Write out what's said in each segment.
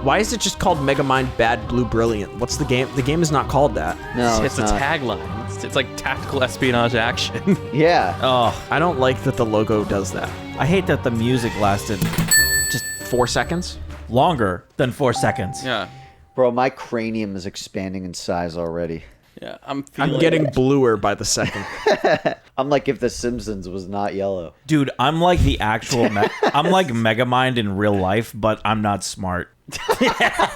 Why is it just called Megamind Bad Blue Brilliant? What's the game? The game is not called that. No, It's a tagline. It's like tactical espionage action. Yeah. Oh, I don't like that the logo does that. I hate that the music lasted Just 4 seconds? longer than 4 seconds. Yeah. Bro, my cranium is expanding in size already. Yeah, I'm feeling... I'm getting bluer by the second. I'm like if The Simpsons was not yellow. Dude, I'm like the actual I'm like Megamind in real life, but I'm not smart.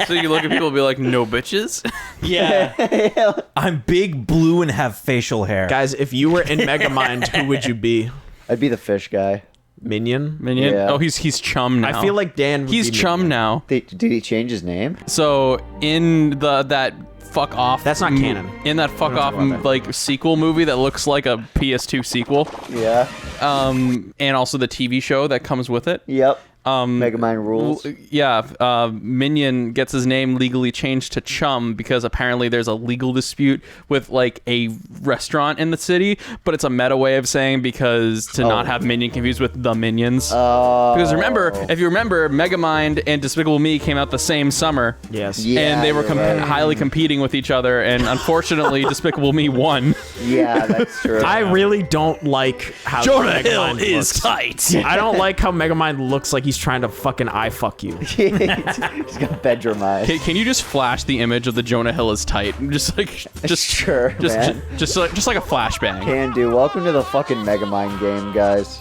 So you look at people and be like, no bitches? Yeah. I'm big, blue, and have facial hair. Guys, if you were in Megamind, who would you be? I'd be the fish guy. Minion? Minion? Yeah. Oh, he's chum now. I feel like Dan would He's be chum Minion. now. Did he change his name? So in that fuck off... That's not canon. In that fuck We don't off talk about that. like sequel movie that looks like a PS2 sequel. Yeah. And also the TV show that comes with it. Yep. Megamind rules. Minion gets his name legally changed to Chum because apparently there's a legal dispute with like a restaurant in the city, but it's a meta way of saying because to not have Minion confused with the Minions. Because remember, if you remember, Megamind and Despicable Me came out the same summer. Yes. Yeah, And they were you're right. highly competing with each other, and unfortunately, Despicable Me won. Yeah, that's true. I really don't like how Megamind looks. tight. I don't like how Megamind looks like he's trying to fucking eye fuck you. He's got bedroom eyes. Can you just flash the image of the Jonah Hill is tight? Just like, Sure, man. just like a flashbang. Can do. Welcome to the fucking Megamind game, guys.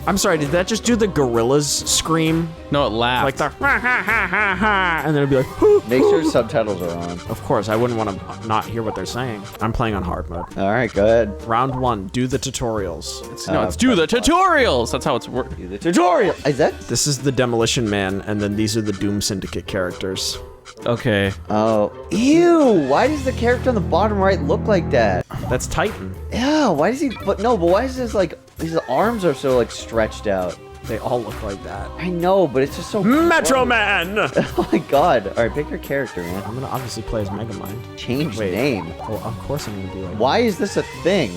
I'm sorry, did that just do the gorillas scream? No, it laughed. Like the ha ha ha ha ha, and then it'd be like, "Hoo, Make sure subtitles are on. Of course, I wouldn't want to not hear what they're saying. I'm playing on hard mode. All right, go ahead. Round 1, do the tutorials. Let's do the tutorials. That's how it's worked. Do the tutorial. Is that? This is the Demolition Man, and then these are the Doom Syndicate characters. Okay. Oh, ew! Why does the character on the bottom right look like that? That's Titan. Yeah. Why does he? But why is his like his arms are so like stretched out? They all look like that. I know, but it's just so. Metro Man! Oh my god! All right, pick your character, man. I'm gonna obviously play as Megamind. Change Wait. name. Well, of course I'm gonna be like... Why is this a thing?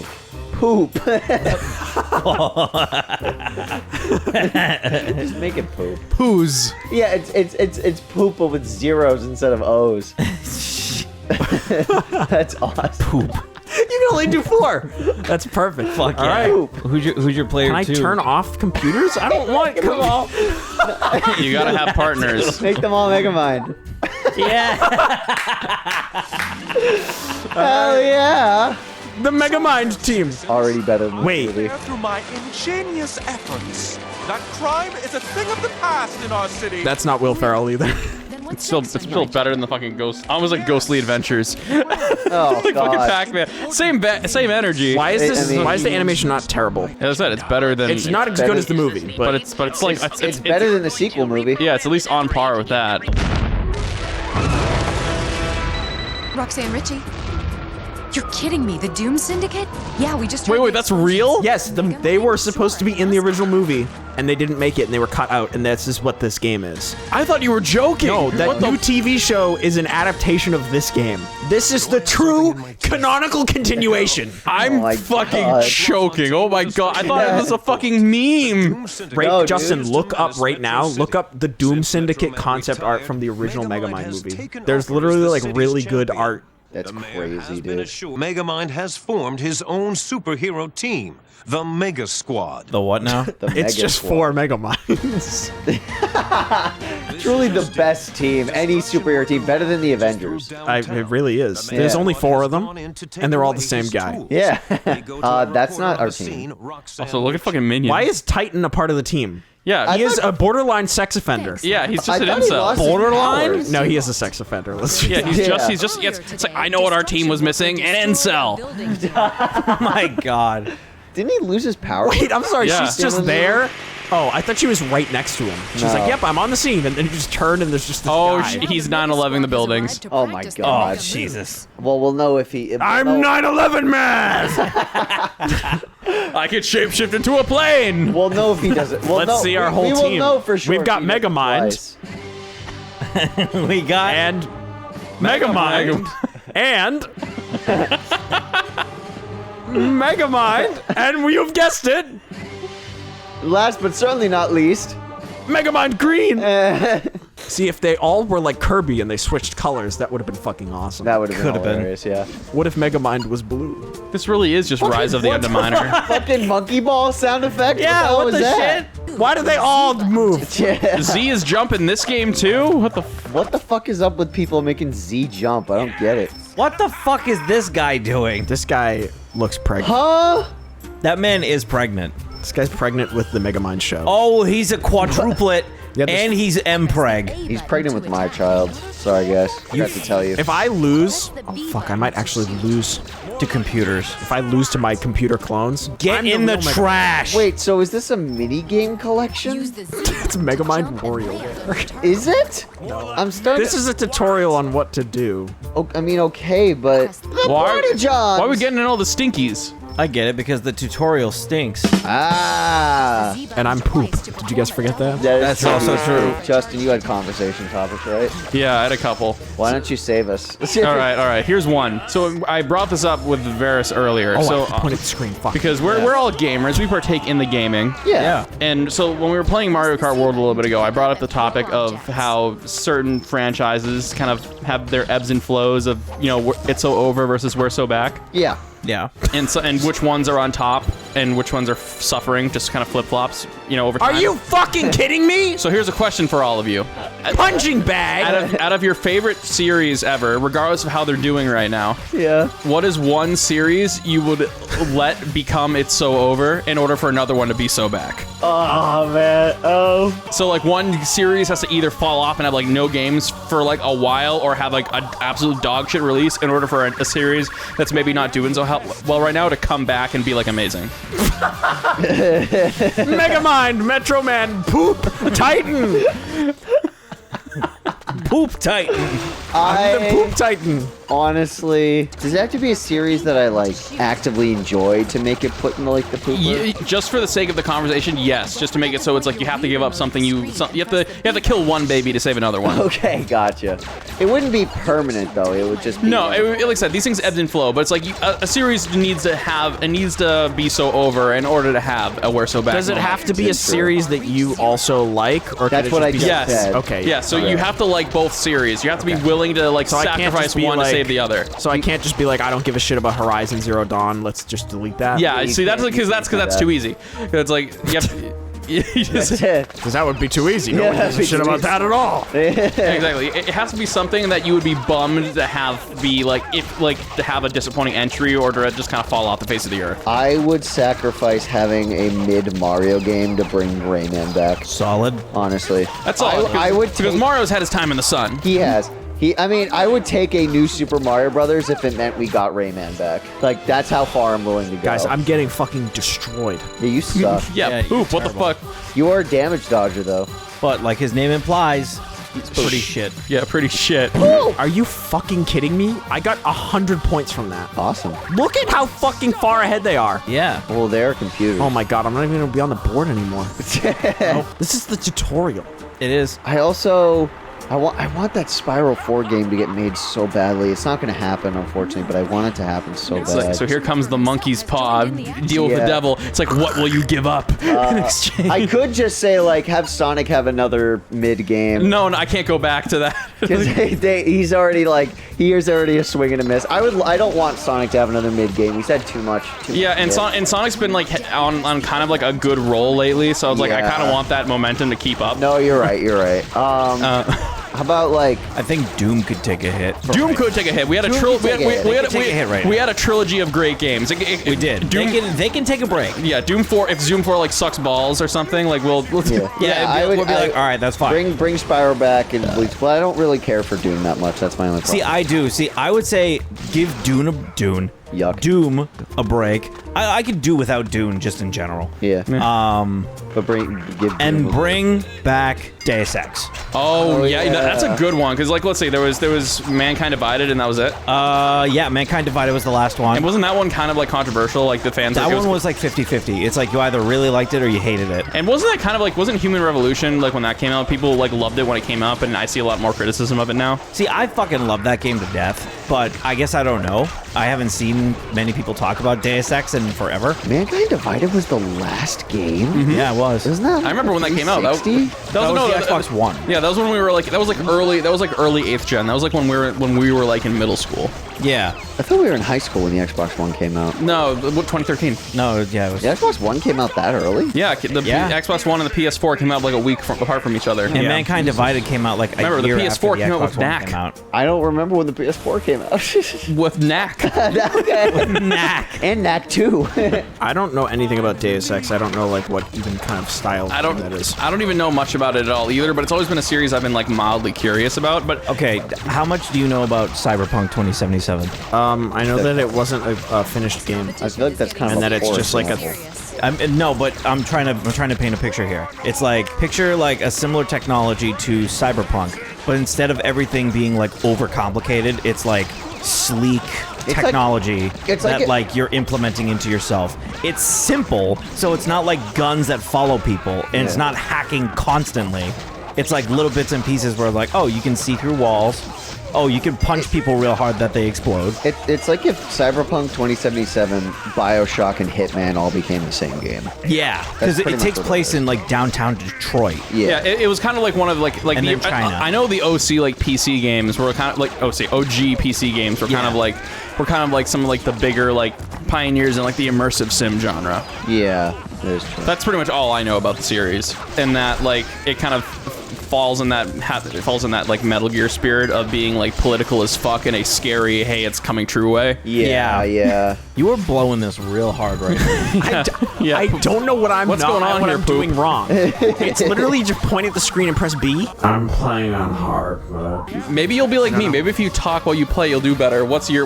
Poop. Just make it poop. Poos. Yeah, it's poop but with zeros instead of O's. That's awesome. Poop. You can only do 4! That's perfect. Fuck All yeah. right. Poop. Who's your player Can I two? turn off computers? I don't want... Come on. You gotta have partners. Make them all Megamind. Yeah. Hell yeah! The Megamind team. Already better than Wait. the movie. Through my ingenious efforts, that crime is a thing of the past in our city. That's not Will Ferrell either. It's still better than the fucking Ghost. Almost like Ghostly Adventures. Oh Like fucking god. Pac-Man. Same energy. Why is this? I mean- why is the animation not terrible? As I said, it's better than. It's not as good as the movie, But but it's like It's better than the sequel movie. Yeah, it's at least on par with that. Roxanne Ritchie. You're kidding me. The Doom Syndicate? Yeah, we just... Wait, that's real? yes, they were supposed to be in the original movie, and they didn't make it, and they were cut out, and that's just what this game is. I thought you were joking. No, that What the new TV show is an adaptation of this game. This is the true canonical continuation. I'm my fucking God. choking. Oh my god. I thought it was a fucking meme. Right, No, Justin, dude. look up right now. Look up the Doom Syndicate concept art from the original Megamind movie. There's literally like really good art. That's crazy, dude. Megamind has formed his own superhero team, the Mega Squad. The what now? The It's Mega just Squad. 4 Megaminds. Truly the best team, any superhero team, better than the Avengers. It really is. There's only 4 of them, and they're all the same guy. Yeah. That's not our team. Also, look at fucking Minion. Why is Titan a part of the team? Yeah, He is a borderline sex offender. yeah, he's just I an thought he incel. lost his powers. No, he is a sex offender. Let's Yeah, he's Yeah. just it's like I know what our team was missing, an incel. Oh my god. Didn't he lose his power? Wait, I'm sorry, Yeah. she's just there? Oh, I thought she was right next to him. She's No. like, yep, I'm on the scene. And then he just turned and there's just this Oh, guy. he's 9/11 the buildings. Oh my god. Oh, Jesus. Well, we'll know if he. I'm we'll know, 9/11 man! I could shapeshift into a plane. We'll know if he doesn't. We'll Let's know, see our we whole will team. know for sure. We've got if he does it Megamind. twice. We got And Megamind. And Megamind. And you've guessed it, Last but certainly not least. Megamind Green. See, if they all were like Kirby and they switched colors, that would have been fucking awesome. That would have been Could've been. hilarious, yeah. What if Megamind was blue? This really is just Rise of the Underminer. Fucking monkey ball sound effect? Yeah, what what the the hell was that? Why do they all move? Yeah. Z is jumping this game too? What the What the fuck is up with people making Z jump? I don't get it. What the fuck is this guy doing? This guy looks pregnant. Huh? That man is pregnant. This guy's pregnant with the Megamind show. Oh, he's a quadruplet, Yeah, this- and he's M-preg. He's pregnant with my child. Sorry, guys. Forgot to tell you. If I lose, oh fuck, I might actually lose To computers. if I lose to my computer clones. Get I'm in the real Megamind. trash. Wait, so is this a mini game collection? It's Megamind WarioWare. Is it? I'm starting. This is a tutorial on what to do. I mean, okay, but the Why- party jobs. Why are we getting in all the stinkies? I get it because the tutorial stinks. Ah. And I'm poop. Did you guys forget that? That is That's also true. Justin, you had conversation topics, right? Yeah, I had a couple. Why don't you save us? All right. Here's one. So I brought this up with Varys earlier. Oh, so I have to point at the screen. Fuck. because we're all gamers, we partake in the gaming. Yeah. And so when we were playing Mario Kart World a little bit ago, I brought up the topic of how certain franchises kind of have their ebbs and flows of, you know, it's so over versus we're so back. Yeah. Yeah. And which ones are on top and which ones are suffering, just kind of flip-flops, you know, over time. Are you fucking kidding me? So here's a question for all of you. Punching bag. Out of your favorite series ever, regardless of how they're doing right now, Yeah. what is one series you would let become It's So Over in order for another one to be so back? Oh man. Oh. So like one series has to either fall off and have like no games for like a while, or have like an absolute dog shit release in order for a series that's maybe not doing so well right now to come back and be like amazing. Megamind, Metro Man, Poop, Titan. Poop Titan. I'm the Poop Titan. Honestly, does it have to be a series that I like actively enjoy to make it put in like the pooper? Just for the sake of the conversation, yes. Just to make it so it's like you have to give up something you have to kill one baby to save another one. Okay, gotcha. It wouldn't be permanent though. It would just be No, like I said, these things ebb and flow, but it's like a series needs to be so over in order to have a We're So Back. Does it moment. have to be a series that you also like, or That's could it what just I be just Yes. said. Okay. Yeah, so you have to like both series. You have to be willing to like So I can't sacrifice just be one like, to save the other. So I can't just be like, I don't give a shit about Horizon Zero Dawn. Let's just delete that. Yeah, you see, that's can't- because you that's can't do too that. easy. It's like you have you just, That's it. because that would be too easy. Nobody Yeah, gives a shit about that at all. exactly. It has to be something that you would be bummed to have be like to have a disappointing entry or to just kind of fall off the face of the earth. I would sacrifice having a mid Mario game to bring Rayman back. Solid. Honestly, That's all. I would because take. Mario's had his time in the sun. He has. I mean, I would take a new Super Mario Brothers if it meant we got Rayman back. Like, that's how far I'm willing to go. Guys, I'm getting fucking destroyed. Yeah, you suck. Yeah, Yeah, poop. you're What the terrible. fuck? You are a damage dodger, though. But like his name implies, he's pretty shit. Yeah, pretty shit. Are you fucking kidding me? I got 100 points from that. Awesome. Look at how fucking far ahead they are. Yeah. Well, they're computers. Oh my god, I'm not even gonna be on the board anymore. This is the tutorial. It is. I want that Spiral 4 game to get made so badly. It's not going to happen, unfortunately, but I want it to happen so It's bad. like, so here comes the monkey's paw. Deal with the Yeah. devil. It's like, what will you give up in exchange? I could just say, like, have Sonic have another mid game. No, I can't go back to that. Because he's already, like, he's already a swing and a miss. I don't want Sonic to have another mid game. He's had too much. Yeah, and Sonic's been like on kind of like a good roll lately, so I was like, I Yeah. kind of want that momentum to keep up. No, you're right. You're right. How about, like, I think Doom could take a hit. Doom could take a hit. We had a Doom trilogy. could take a hit. We had They could take a hit right we now. had a trilogy of great games. We did. Doom, They can take a break. yeah, Doom 4. If Doom 4 like sucks balls or something, like we'll yeah, Yeah, we'll be like, all right, that's fine. Bring Spyro back and Bleach. Well, I don't really care for Doom that much. That's my only problem. See, I do. See, I would say give Doom Yuck. Doom a break. I could do without Doom just in general. Yeah. But give and Doom a- bring back Deus Ex. Oh, yeah, yeah. that's a good one. Because like, let's say there was Mankind Divided, and that was it. Yeah, Mankind Divided was the last one. And wasn't that one kind of like controversial? Like the fans. That like, it one was like 50-50. It's like you either really liked it or you hated it. And wasn't that kind of like, wasn't Human Revolution, like when that came out, people like loved it when it came up, and I see a lot more criticism of it now. See, I fucking love that game to death, but I guess I don't know. I haven't seen many people talk about Deus Ex, and in forever. Mankind Divided was the last game. Yeah, it was. Isn't that? I remember when that came out. That was 360? That was the Xbox One. Yeah, that was when we were like, that was like early 8th gen. That was like when we were like in middle school. Yeah. I thought we were in high school when the Xbox One came out. No, what 2013? No, yeah, it was. The Xbox One came out that early? Yeah, the Xbox One and the PS4 came out like a week apart from each other. And Mankind Divided came out like a Remember, the year PS4 after the came out Xbox with One Knack. came out. I don't remember when the PS4 came out. With Knack. Okay. Knack. And Knack 2. I don't know anything about Deus Ex. I don't know like what even kind of style I don't that is. I don't even know much about it at all either, but it's always been a series I've been like mildly curious about. But Okay, how much do you know about Cyberpunk 2077? I know that it wasn't a finished game. I feel like that's kind of And a that it's forced just like a example. No, but I'm trying to paint a picture here. It's like picture like a similar technology to Cyberpunk, but instead of everything being like overcomplicated, it's like sleek technology that you're implementing into yourself. It's simple, so it's not like guns that follow people, and it's not hacking constantly. It's like little bits and pieces where like, oh, you can see through walls. Oh, you can punch people real hard that they explode. It's like if Cyberpunk 2077, Bioshock, and Hitman all became the same game. Yeah, because it pretty takes much what place it is. in like downtown Detroit. Yeah. it was kind of like one of like And the, then China. I know the OC like PC games were kind of like OG PC games were kind of like some of like the bigger like pioneers in like the immersive sim genre. Yeah, that is true. That's pretty much all I know about the series, and that like it kind of falls in that like Metal Gear spirit of being like political as fuck in a scary, hey, it's coming true way. Yeah. You were blowing this real hard right now. Yeah. I don't know what I'm What's not, going on what here, I'm Poop? doing wrong. It's literally just point at the screen and press B. I'm playing on hard mode. Maybe you'll be like me. Maybe if you talk while you play, you'll do better. What's your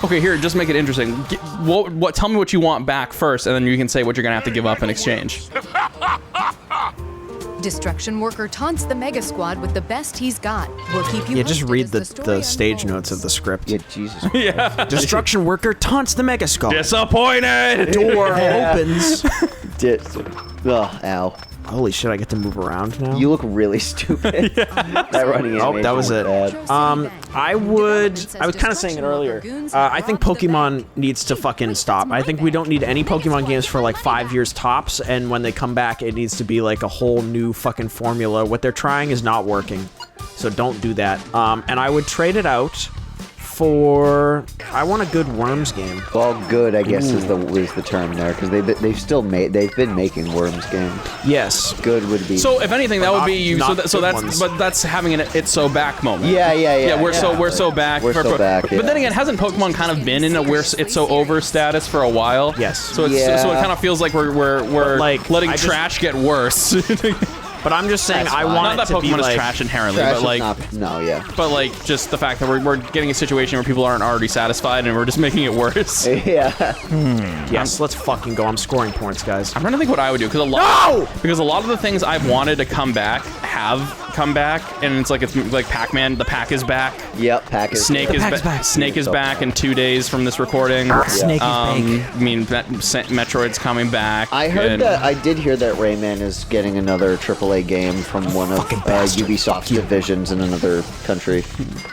Okay, here, just make it interesting. Tell me what you want back first, and then you can say what you're gonna have to give up in exchange. Destruction Worker taunts the Mega Squad with the best he's got. We'll keep you Yeah, just posted read as the story stage unfolds. notes of the script. Yeah, Jesus. Destruction Worker taunts the Mega Skull. Disappointed. Door opens. Ow. Holy shit, I get to move around now? You look really stupid. That running Oh, animation that was it. bad. I was kind of saying it earlier. I think Pokemon needs to fucking stop. I think we don't need any Pokemon games for like 5 years tops, and when they come back, it needs to be like a whole new fucking formula. What they're trying is not working, so don't do that. And I would trade it out for... I want a good Worms game. Well, good, I guess, is the term there, because they've been making Worms games. Yes. Good would be. So if anything, that would be you. Not So good that's ones. but that's having an it's so back moment. Yeah. We're so back. We're so back, But yeah. then again, hasn't Pokemon kind of been in a where it's so over status for a while? Yes. So it's Yeah. so it kind of feels like we're like, letting I just- trash get worse. But I'm just saying, That's I fine. want Not it that to be Pokemon is like... trash inherently, Trash but is like. not, no, yeah. But like, just the fact that we're getting a situation where people aren't already satisfied and we're just making it worse. Yeah. Yes, let's fucking go. I'm scoring points, guys. I'm trying to think what I would do because a lot of the things I've wanted to come back have come back, and it's like Pac-Man. The pack is back. Yep, pack is Snake is pack's back. Snake is back in 2 days from this recording. Snake is I mean, Metroid's coming back. I heard and- that. I did hear that Rayman is getting another AAA game from one of Ubisoft's divisions in another country.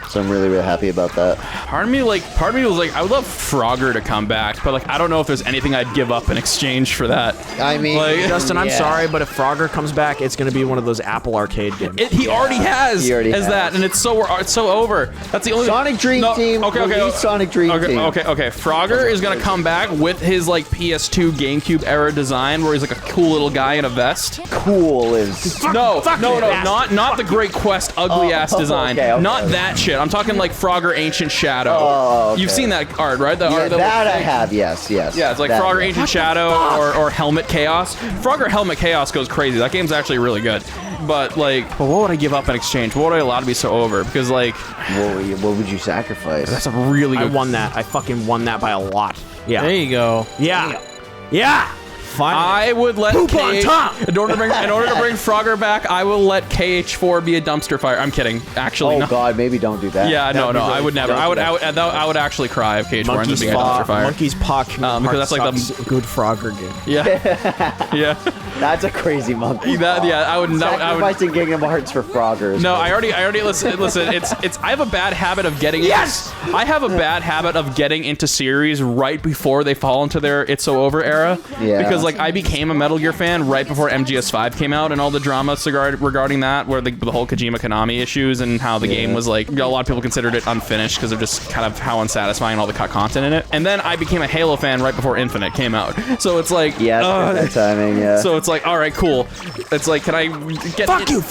So I'm really, really happy about that. Part of me was like, I would love Frogger to come back, but like, I don't know if there's anything I'd give up in exchange for that. I mean, Like- Justin, I'm yeah. sorry, but if Frogger comes back, it's going to be one of those Apple Arcade games. He already has He already as has. that, and it's so over. That's the only Sonic Dream Team. Release Sonic Dream Team. Okay. Frogger is gonna come back with his like PS2 GameCube era design, where he's like a cool little guy in a vest. Cool is. No, not the Great Quest ugly ass design. okay. Not that shit. I'm talking like Frogger Ancient Shadow. Oh, okay. You've seen that art, right? The Yeah, art that I have. Yes. Yeah, it's like That, Frogger yeah. Ancient Shadow or Helmet Chaos. Frogger Helmet Chaos goes crazy. That game's actually really good. But what would I give up in exchange? What would I allow to be so over? Because like, What would you sacrifice? that's a really I good. won that. I fucking won that by a lot. Yeah. There you go. Yeah. Yeah. I would let Poop on top! In order to bring Frogger back, I will let KH4 be a dumpster fire. I'm kidding. Actually, Oh no. God, maybe don't do that. Yeah, no, That'd be I really would never. I would actually cry if KH4 ends up being a dumpster fire. Monkey's Paw because that's like the good Frogger game. Yeah. That's a crazy monkey. I would not. Sacrificing Kingdom Hearts for Froggers. No, I already listen. It's. I have a bad habit of getting. Yes! I have a bad habit of getting into series right before they fall into their "It's So Over" era. Yeah. Because like I became a Metal Gear fan right before MGS5 came out and all the drama regarding that, where the whole Kojima Konami issues and how the game was like, a lot of people considered it unfinished because of just kind of how unsatisfying all the cut content in it. And then I became a Halo fan right before Infinite came out. So it's like, that timing. Yeah. so it's like, all right, cool. It's like, can I get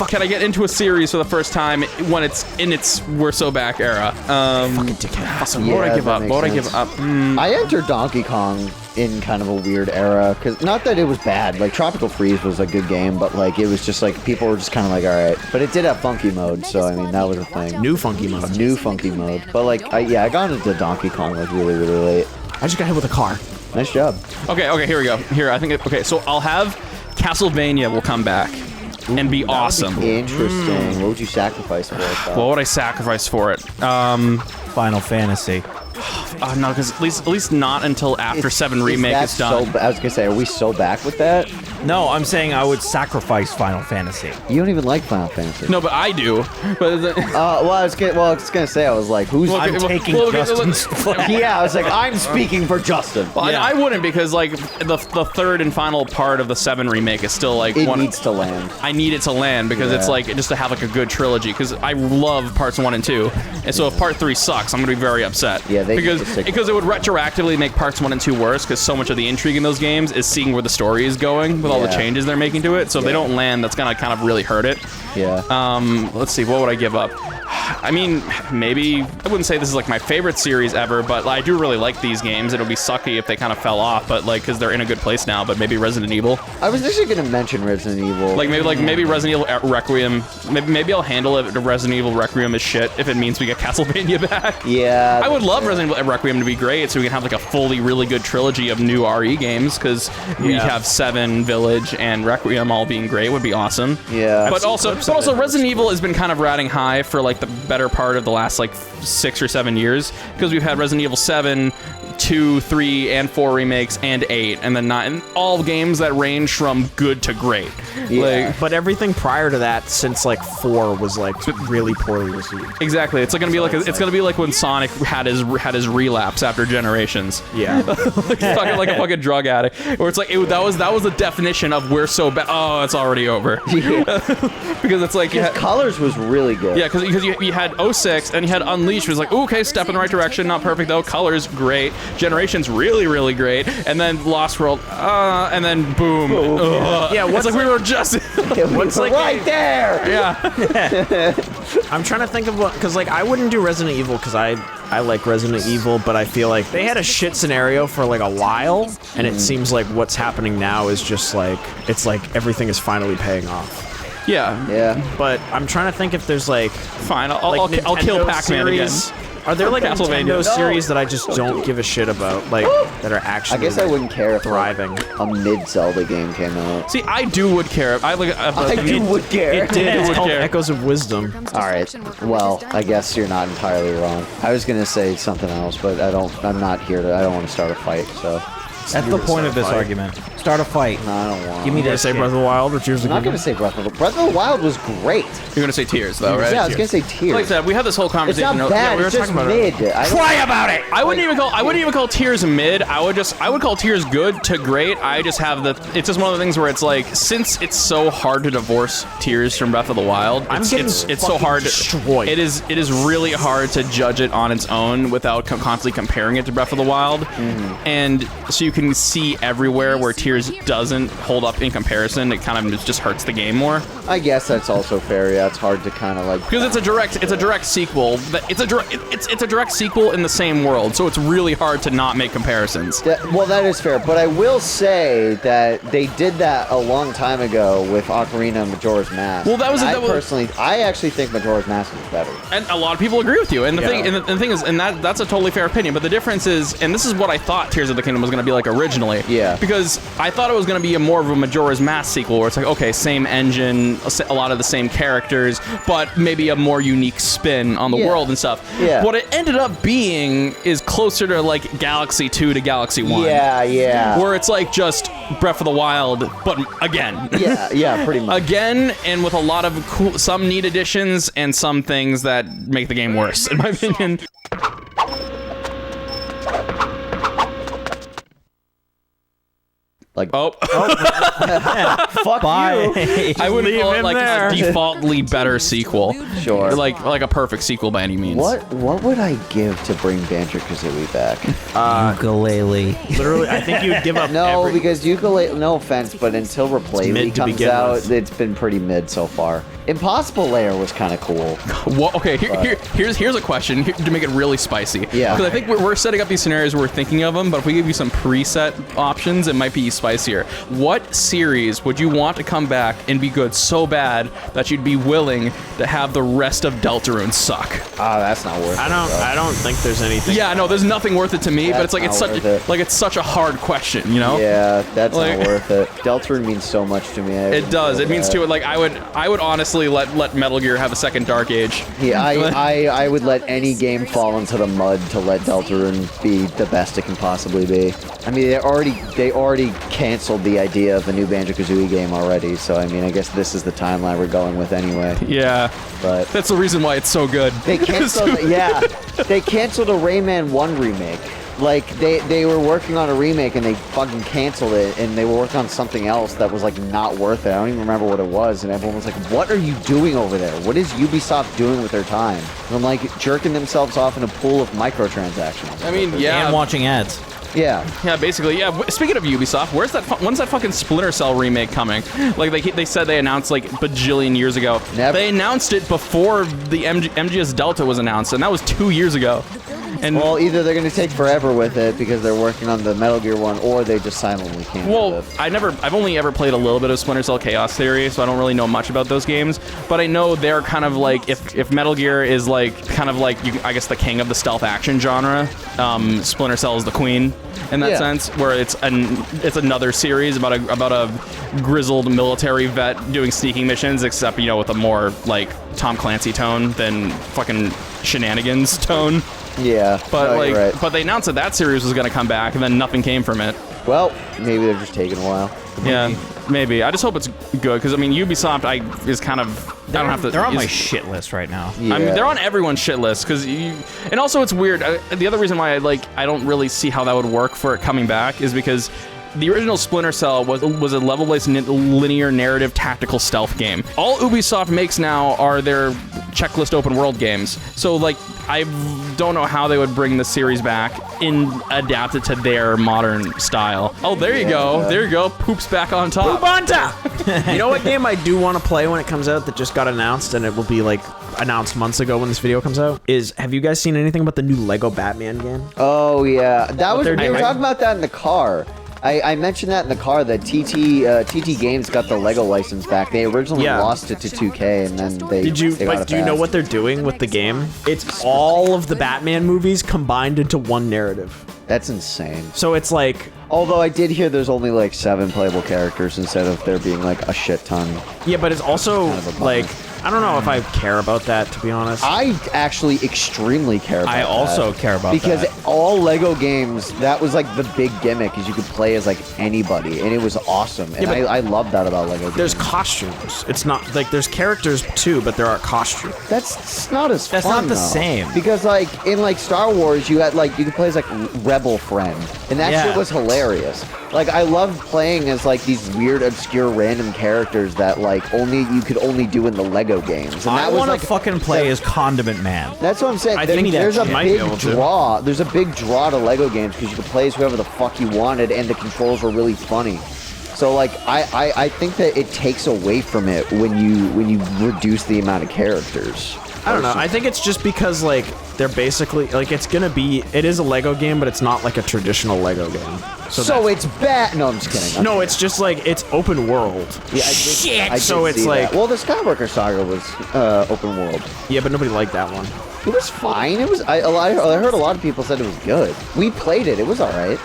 can I get into a series for the first time when it's in its We're So Back era? Fucking dickhead. Awesome. What would I Yeah, give that up? makes What would I sense. give up? I entered Donkey Kong in kind of a weird era, because not that it was bad, like Tropical Freeze was a good game, but like it was just like people were just kind of like, all right, but it did have funky mode, so I mean that was a thing. New funky mode. New funky mode, but like I got into Donkey Kong like really late. I just got hit with a car. Nice job. Okay, here we go. Here, I think. Okay, so I'll have Castlevania will come back and be awesome. Interesting. What would you sacrifice for it? Though? What would I sacrifice for it? Final Fantasy. No, because at least not until after 7 Remake that is done. I was gonna say, are we so back with that? No, I'm saying I would sacrifice Final Fantasy. You don't even like Final Fantasy. No, but I do. But I was gonna say, I was like, who's? I'm taking Justin's place. Yeah, I was like, I'm speaking for Justin. well, I wouldn't, because like the third and final part of the 7 Remake is still like It needs to land. I need it to land because it's like just to have like a good trilogy, because I love parts 1 and 2, and so if part 3 sucks, I'm gonna be very upset. Yeah, they need to stick- because it would retroactively make parts 1 and 2 worse, because so much of the intrigue in those games is seeing where the story is going with all the Yeah. changes they're making to it. So if they Yeah. don't land, that's gonna kind of really hurt it. Yeah. Let's see, what would I give up? I mean, maybe I wouldn't say this is like my favorite series ever, but I do really like these games. It'll be sucky if they kind of fell off, but like because they're in a good place now. But maybe Resident Evil. I was actually gonna mention Resident Evil. Maybe Resident Evil Requiem. Maybe I'll handle it. Resident Evil Requiem is shit if it means we get Castlevania back. Yeah. I would love Resident Evil Requiem to be great, so we can have like a fully really good trilogy of new RE games, because we have 7, Village, and Requiem all being great would be awesome. Yeah. But also Resident Evil has been kind of riding high for like the better part of the last like 6 or 7 years, because we've had Resident Evil 7, 2, 3, and 4 remakes, and 8, and then 9, and all games that range from good to great. Yeah. But everything prior to that, since like 4, was like really poorly received. Exactly. It's like gonna be like it's gonna be like when Sonic had his relapse after Generations. Yeah. Fucking like a fucking drug addict, where it's like that was the definition of we're so bad. Oh, it's already over. Because it's like Colors was really good. yeah, because you had 06 and you had Unleashed, was like, ooh, okay, step in the right direction, not perfect though. Colors great, Generations really really great, and then Lost World, and then boom. Yeah, It's like we were just What's like right there? yeah. I'm trying to think of what, because like I wouldn't do Resident Evil because I like Resident Evil, but I feel like they had a shit scenario for like a while, and it seems like what's happening now is just like, it's like everything is finally paying off. Yeah. Yeah. But I'm trying to think if there's like Fine. I'll kill Nintendo Pac-Man again. series. Are there like Castlevania. Nintendo series that I just don't give a shit about, like that are actually? I guess I wouldn't care if thriving. a mid-Zelda game came out. See, I would care. I would care. It did. It's would called care. Echoes of Wisdom. All right. Well, I guess you're not entirely wrong. I was gonna say something else, but I'm not here to. I don't want to start a fight. So That's the point of this fight. argument. Start a fight. no, I don't want. Give me Did I that say shit. Breath of the Wild or Tears of I'm the not gonna say Breath of the Wild was great. You're gonna say Tears though, right? Yeah, I was gonna say Tears. Like I said, we had this whole It's conversation. not Yeah, bad. we were It's just talking about it. mid. Cry about it. I wouldn't even call Tears mid. I would call Tears good to great. I just have it's just one of the things where it's like, since it's so hard to divorce Tears from Breath of the Wild, it's so fucking hard. destroyed. It is really hard to judge it on its own without constantly comparing it to Breath of the Wild, and so you can see everywhere where Tears doesn't hold up in comparison. It kind of just hurts the game more. I guess that's also fair. Yeah, it's hard to kind of like. Because it's a direct sequel. It's a direct sequel in the same world, so it's really hard to not make comparisons. Well, that is fair, but I will say that they did that a long time ago with Ocarina and Majora's Mask. Well, I actually think Majora's Mask is better. And a lot of people agree with you. And the thing is, and that's a totally fair opinion. But the difference is, and this is what I thought Tears of the Kingdom was going to be like originally. Yeah. Because I thought it was going to be a more of a Majora's Mask sequel where it's like, okay, same engine, a lot of the same characters, but maybe a more unique spin on the world and stuff. Yeah. What it ended up being is closer to like Galaxy 2 to Galaxy 1. Yeah. Where it's like just Breath of the Wild, but again. Yeah, pretty much. Again, and with a lot of cool, some neat additions and some things that make the game worse, in my opinion. Like, Oh. fuck Bye. you. I would call it like there. a defaultly better sequel. Sure. Like a perfect sequel by any means. What would I give to bring Banjo-Kazooie back? Ukulele. Literally, I think you'd give up. No, because ukulele. No offense, but until Replay mid to comes begin out, with. it's been pretty mid so far. Impossible Layer was kind of cool. Well, okay, here's a question to make it really spicy. Yeah. Because I think we're setting up these scenarios, we're thinking of them, but if we give you some preset options, it might be spicier. What series would you want to come back and be good so bad that you'd be willing to have the rest of Deltarune suck? Ah, that's not worth it. I don't think there's anything. Yeah, no, there's nothing worth it to me, but it's That's like not worth it. it's such a hard question, you know? Yeah, that's Like- not worth it. Deltarune means so much to me. It does. It means too. Like I would honestly let Metal Gear have a second Dark Age. Yeah, I would let any game fall into the mud to let Deltarune be the best it can possibly be. I mean, they already canceled the idea of a new Banjo-Kazooie game already, so I mean, I guess this is the timeline we're going with anyway. Yeah, But that's the reason why it's so good. they canceled, they canceled a Rayman 1 remake. Like, they were working on a remake and they fucking canceled it, and they were working on something else that was, like, not worth it. I don't even remember what it was, and everyone was like, what are you doing over there? What is Ubisoft doing with their time? And I'm like, jerking themselves off in a pool of microtransactions. I mean, yeah. And watching ads. Yeah. Yeah, basically, yeah. Speaking of Ubisoft, when's that fucking Splinter Cell remake coming? Like they said they announced like bajillion years ago. Never. They announced it before the MGS Delta was announced, and that was 2 years ago. And Well, either they're going to take forever with it because they're working on the Metal Gear one, or they just silently canceled it. I've only ever played a little bit of Splinter Cell Chaos Theory, so I don't really know much about those games. But I know they're kind of like, if Metal Gear is like kind of like I guess the king of the stealth action genre, Splinter Cell is the queen in that Yeah. sense, where it's another series about a grizzled military vet doing sneaking missions, except with a more like Tom Clancy tone than fucking shenanigans tone. Yeah. But no, you're right. but they announced that series was going to come back, and then nothing came from it. Well, maybe they're just taking a while. Yeah, maybe. I just hope it's good, because I mean, Ubisoft is kind of. I don't have to. They're on my shit list right now. Yeah. I mean, they're on everyone's shit list because and also it's weird. The other reason why I don't really see how that would work for it coming back is because the original Splinter Cell was a level-based linear narrative tactical stealth game. All Ubisoft makes now are their checklist open world games. So like I don't know how they would bring the series back and adapt it to their modern style. Oh, there you go. There you go. Poop's back on top. Poop on top. You know what game I do want to play when it comes out that just got announced, and it will be like announced months ago when this video comes out? Have you guys seen anything about the new Lego Batman game? Oh, yeah. That was, they're we were doing. talking about that in the car. I mentioned that in the car that TT Games got the Lego license back. They originally lost it to 2K, and then they Did you? they got But it do you know back. what they're doing with the game? It's all of the Batman movies combined into one narrative. That's insane. So it's like, Although I did hear there's only like 7 playable characters instead of there being like a shit ton. yeah, but it's also kind of a bummer. like, I don't know if I care about that, to be honest. I actually extremely care about I also that. care about because that. all Lego games, that was like the big gimmick, is you could play as like anybody, and it was awesome. And Yeah, but I love that about Lego games. There's costumes. It's not like there's characters too, but there are costumes. That's not as That's fun, not the though. same. Because like in like Star Wars, you had like you could play as like Rebel Friend, and that Yeah. shit was hilarious. Like I loved playing as like these weird, obscure, random characters that like you could only do in the Lego games. And I that was want to like fucking play as Condiment Man. That's what I'm saying. I think There's a that might be big able to. draw. There's a big draw to Lego games because you could play as whoever the fuck you wanted, and the controls were really funny. So like I think that it takes away from it when you reduce the amount of characters. I don't know. I think it's just because like they're basically like it is a Lego game, but it's not like a traditional Lego game. So it's bad. No, I'm just kidding. No, it's just like it's open world. Yeah, I did So it's see like- that. Well, the Skywalker Saga was open world. Yeah, but nobody liked that one. It was fine. It was. I heard a lot of people said it was good. We played it. It was all right.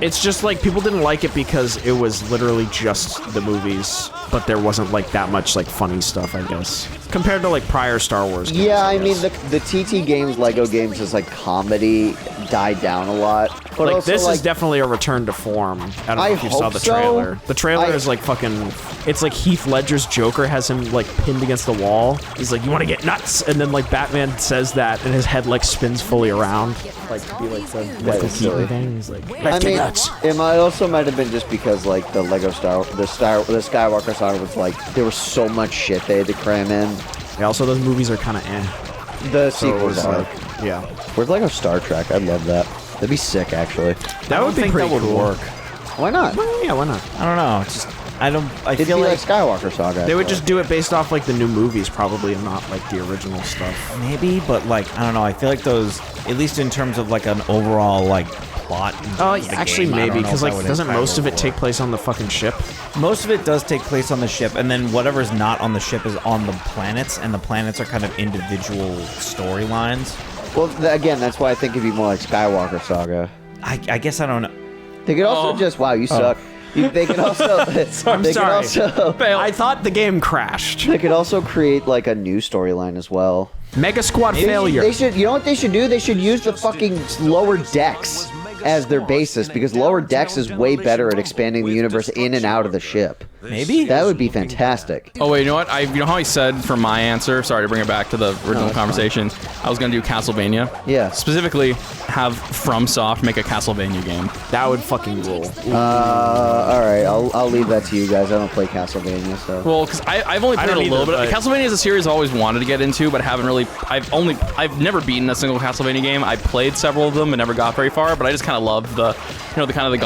It's just like people didn't like it because it was literally just the movies, but there wasn't like that much like funny stuff, I guess, compared to like prior Star Wars games. Yeah, I mean the TT games, Lego games, is like comedy died down a lot. But Like also, this like, is definitely a return to form. I don't know I if you saw hope the so. trailer. The trailer I- is like fucking. It's like Heath Ledger's Joker has him like pinned against the wall. He's like, "You want to get nuts?" And then like Batman says that, and his head like spins fully around, like to be like the Michael is silly. Keaton thing. He's like, I "Let's mean, get nuts." it might have been just because like the Skywalker saga was like there was so much shit they had to cram in. Yeah, also, those movies are kind of eh. The So it sequels was are. like, yeah, Where's Lego Star Trek? I'd love that. That'd be sick, actually. that would be think pretty that would cool. work. Why not? Yeah, why not? I don't know. It's just I It'd feel be like like Skywalker saga. They would just do it based off like the new movies, probably, and not like the original stuff. maybe, but like I don't know. I feel like those, at least in terms of like an overall like plot. Oh, of the actually, game, I don't maybe know because if like that would doesn't impact most of it overall. take place on the fucking ship? Most of it does take place on the ship, and then whatever's not on the ship is on the planets, and the planets are kind of individual storylines. Well, again, that's why I think it'd be more like Skywalker saga. I guess I don't know. They could also just wow, you suck. They could also. I'm they sorry. Could also, I thought the game crashed. they could also create like a new storyline as well. Mega Squad failure. They should. You know what they should do? They should use the fucking lower decks as their basis because lower decks is way better at expanding the universe in and out of the ship. Maybe That would be fantastic. Oh wait, you know what? You know how I said for my answer. Sorry to bring it back to the original that's conversation. I was gonna do Castlevania. Yeah. Specifically, have FromSoft make a Castlevania game. That would fucking rule. All right, I'll leave that to you guys. I don't play Castlevania, so. Well, because I've only played don't a little either, bit. but- Castlevania is a series I've always wanted to get into, but haven't really. I've never beaten a single Castlevania game. I played several of them and never got very far. But I just kind of love the, the kind of the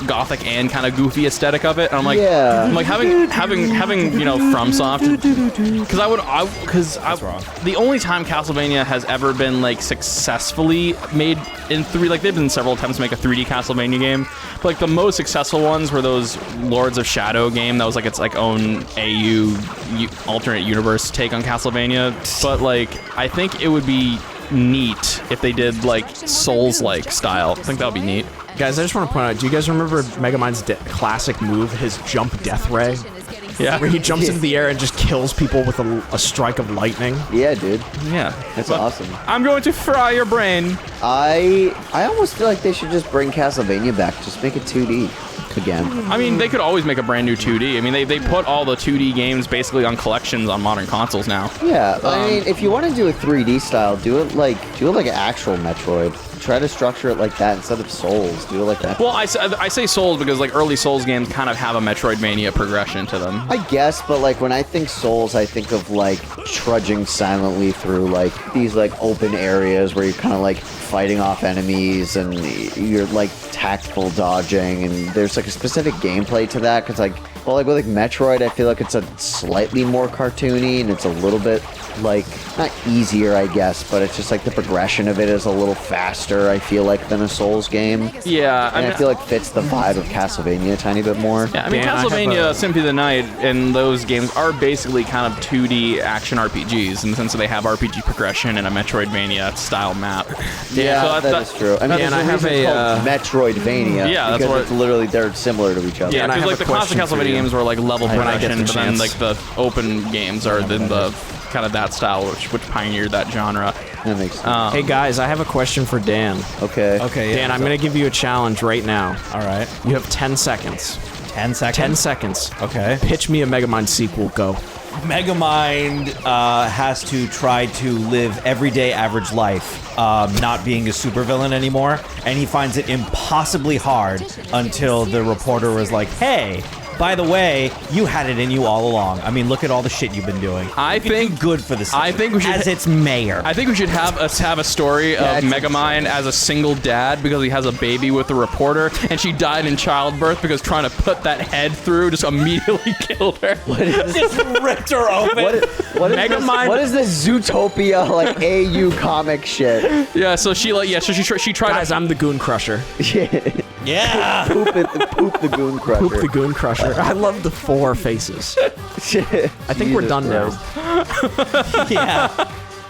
gothic and kind of goofy aesthetic of it. And I'm like, Yeah. I'm like having FromSoft, because the only time Castlevania has ever been like successfully made in like there've been several attempts to make a 3D Castlevania game, but like the most successful ones were those Lords of Shadow game that was like its like own alternate universe take on Castlevania. But like I think it would be neat if they did like Souls-like style. I think that would be neat. Guys, I just want to point out, do you guys remember Megamind's classic move, his jump death ray? Yeah. Where he jumps into the air and just kills people with a strike of lightning. Yeah, dude, Yeah. that's But awesome. I'm going to fry your brain. I almost feel like they should just bring Castlevania back. Just make it 2D again. I mean, they could always make a brand new 2D. I mean, they put all the 2D games basically on collections on modern consoles now. Yeah, I mean, if you want to do a 3D style, do it like an actual Metroid. Try to structure it like that instead of Souls. Do it like that. Well, I say Souls because like early Souls games kind of have a Metroidvania progression to them. I guess, but like when I think Souls, I think of like trudging silently through like these like open areas where you're kind of like fighting off enemies and you're like tactful dodging, and there's like a specific gameplay to that. Cause like, well, like with like Metroid, I feel like it's a slightly more cartoony and it's a little bit like not easier, I guess, but it's just like the progression of it is a little faster, I feel like, than a Souls game. Yeah, And I feel like fits the vibe of Castlevania a tiny bit more. Yeah, I mean, Dan, I have Castlevania, a- Symphony of the Night, and those games are basically kind of 2D action RPGs in the sense that they have RPG progression and a Metroidvania style map. Yeah, so that is true. I mean, Dan, there's I have reason it's a, called Metroidvania. Yeah, that's because what- it's literally they're similar to each other. Yeah, and I because have like a the classic question for Castlevania you. games were like level When I get progression, the but then chance. like the open games are then the kind of that style which pioneered that genre. That makes sense. Hey guys, I have a question for Dan. Okay. Okay, Dan, I'm going to give you a challenge right now. All right. You have 10 seconds. 10 seconds. 10 seconds. Okay. Pitch me a Megamind sequel. Go. Megamind has to try to live everyday average life, not being a supervillain anymore, and he finds it impossibly hard until the reporter was like, "Hey, by the way, you had it in you all along. I mean, look at all the shit you've been doing. I You could think- do good for the city. I think we should- as its mayor. I think we should have a story of That's Megamind as a single dad because he has a baby with a reporter, and she died in childbirth because trying to put that head through just immediately killed her. just ripped her open. What is this Zootopia like AU comic shit? Yeah, so she tried Guys, to. I'm the Goon Crusher. Yeah. Poop the Goon Crusher. Poop the Goon Crusher. I love the 4 faces. I think we're done now. Yeah.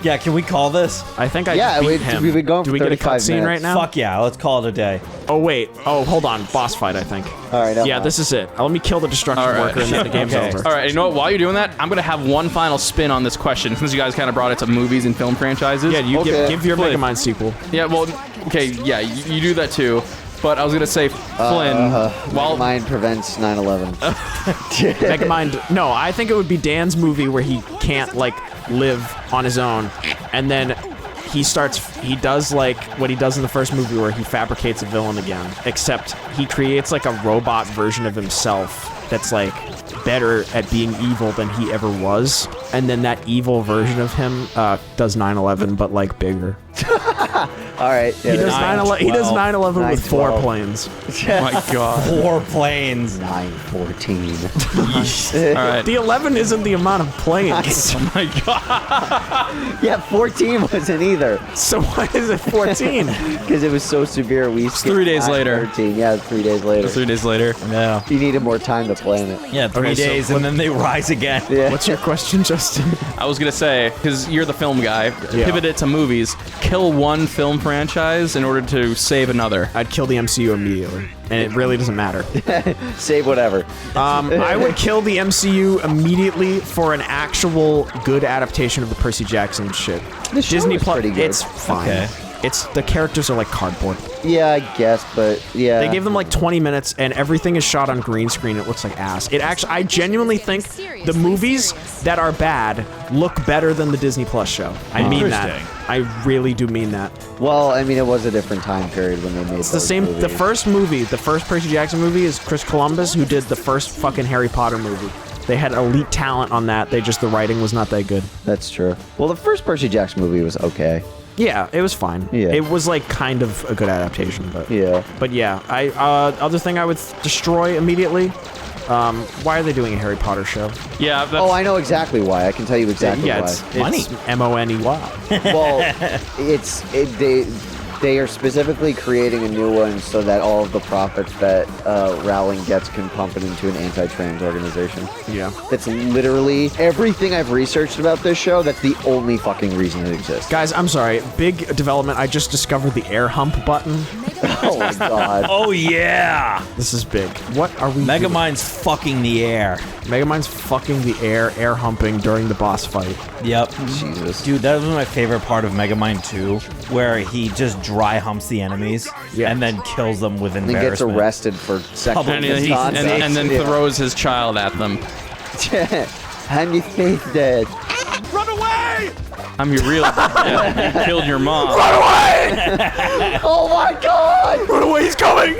Yeah, can we call this? I think I Yeah, beat him. we've been going Do for we get a 35 cutscene right minutes. now? Fuck yeah, let's call it a day. Oh, wait. Oh, hold on. Boss fight, I think. All right. Yeah, this is it. Let me kill the destruction All right. worker and then the game's Okay. over. All right, you know what? While you're doing that, I'm gonna have one final spin on this question since you guys kind of brought it to movies and film franchises. Yeah, you Okay. give your Flynn. Megamind sequel. Yeah, well, okay, yeah, you do that too. But I was gonna say, Flynn, while Megamind prevents 9/11. Megamind. No, I think it would be Dan's movie where he can't like live on his own, and then he does like what he does in the first movie where he fabricates a villain again, except he creates like a robot version of himself that's like better at being evil than he ever was, and then that evil version of him does 9/11 but like bigger. All right. Yeah, He does 9/11. He does 9/11 with 4 9/12. planes. oh my god, 4 planes. 9/14. all right, The 11 isn't the amount of planes. oh my god, Yeah, 14 wasn't either So why is it 14? because it was so severe. We skipped 3 days past later. 13. Yeah, 3 days later. 3 days later. No. You needed more time to plan it. Yeah, 3 Okay, so days and then they rise again. Yeah. What's your question, Justin? I was gonna say, because you're the film guy, pivot it to movies. Kill one film franchise in order to save another. I'd kill the MCU immediately, and it really doesn't matter. Save whatever. I would kill the MCU immediately for an actual good adaptation of the Percy Jackson shit. The show Disney is Plus, pretty good. it's fine. Okay. It's the characters are like cardboard. Yeah, I guess, but yeah. They gave them like 20 minutes, and everything is shot on green screen. It looks like ass. It actually, I genuinely think the movies that are bad look better than the Disney Plus show. I mean that. Interesting. I really do mean that. Well, I mean, it was a different time period when they made It's the same. The first Percy Jackson movie is Chris Columbus, who did the first fucking Harry Potter movie. They had elite talent on that. The writing was not that good. That's true. Well, the first Percy Jackson movie was okay. Yeah, it was fine. Yeah. It was like kind of a good adaptation, but Yeah. But yeah, other thing I would destroy immediately. Why are they doing a Harry Potter show? Yeah, that's, Oh, I know exactly why. I can tell you exactly Yeah, why. it's Money. Money. Well, they are specifically creating a new one so that all of the profits that Rowling gets can pump it into an anti-trans organization. Yeah. That's literally everything I've researched about this show. That's the only fucking reason it exists. Guys, I'm sorry. Big development. I just discovered the air hump button. Oh my god. Oh yeah! This is big. What are we doing? Megamind's fucking the air. Megamind's fucking the air humping during the boss fight. Yep. Jesus. Dude, that was my favorite part of Megamind 2, where he just dry humps the enemies Yeah. and then kills them with And gets embarrassment. arrested for sexual and, misconduct. and then throws his child at them. I'm your faith dead. Run away! I'm your real dad. You killed your mom. Oh my god! Run away! He's coming!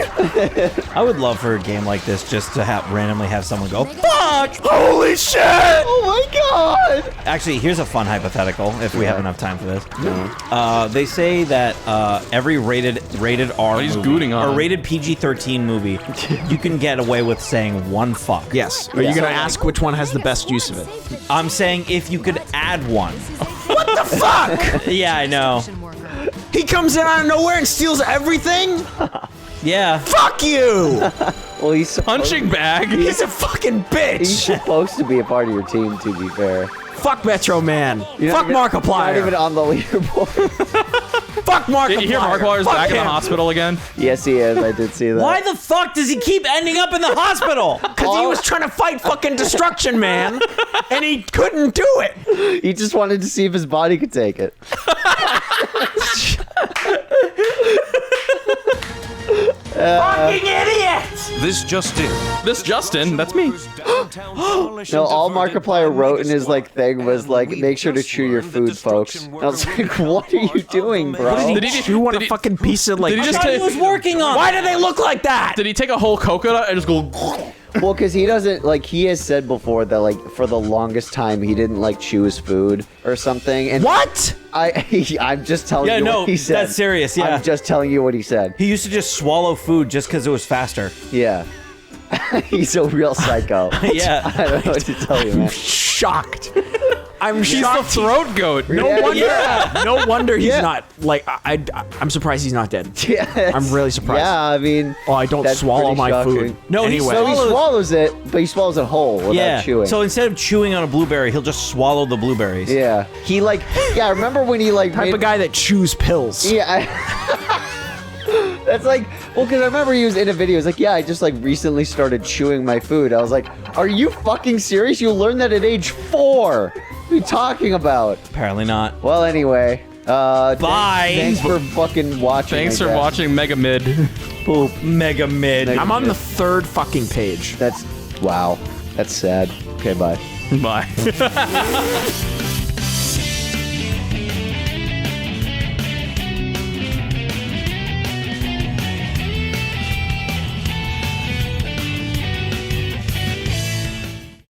I would love for a game like this just to randomly have someone go, fuck! Holy shit! Oh my god! Actually, here's a fun hypothetical, if we have enough time for this. They say that every rated R he's movie, gooning on or him. rated PG-13 movie, you can get away with saying one fuck. Yes. Are you gonna ask which one has the best use of it? I'm saying if you could add one. Fuck! Yeah, I know. He comes in out of nowhere and steals everything? Yeah. Fuck you! Well, he's supposed, Punching bag. He's a fucking he's bitch! supposed to be a part of your team, to be fair. Fuck Metro Man! You're Fuck not even- Markiplier! Not even on the leaderboard. Fuck Markiplier! Did you hear Markiplier's Fuck back in the him. hospital again? Yes, he is. I did see that. Why the fuck does he keep ending up in the hospital? Because he was trying to fight fucking Destruction Man, and he couldn't do it! He just wanted to see if his body could take it. Fucking idiot! This just in. This Justin, that's me. No, all Markiplier wrote in his thing was make sure to chew your food, folks. And I was like, what are you doing, bro? Did he chew on did a he- fucking piece of like... did he just He was working on Why do they look like that? Did he take a whole coconut and just go? Well, because he doesn't he has said before that for the longest time he didn't chew his food or something. And What? I'm just telling you no, what he said. that's serious, yeah. I'm just telling you what he said. He used to just swallow food just because it was faster. Yeah. He's a real psycho. Yeah. I don't know what to tell you, man. Shocked. I'm He's the shocked. throat goat. No Yeah, wonder. yeah. No wonder he's Yeah. not like. I'm surprised he's not dead. Yeah, I'm really surprised. Yeah, I mean, Oh, I don't that's swallow pretty my shocking. food. No, he anyway. So he swallows- swallows it, but he swallows it whole without Yeah. chewing. So instead of chewing on a blueberry, he'll just swallow the blueberries. yeah, he like, yeah. Remember when he like type made, of guy that chews pills. Yeah, that's like, well, because I remember he was in a video. He was like, yeah, I just like recently started chewing my food. I was like, are you fucking serious? You learned that at age 4. What are you talking about? Apparently not. Well, anyway, Bye. Thanks for fucking watching. Thanks I for guess. watching Megamid. Poop. Mega mid. I'm on the 3rd fucking page. That's wow. That's sad. Okay, bye. Bye.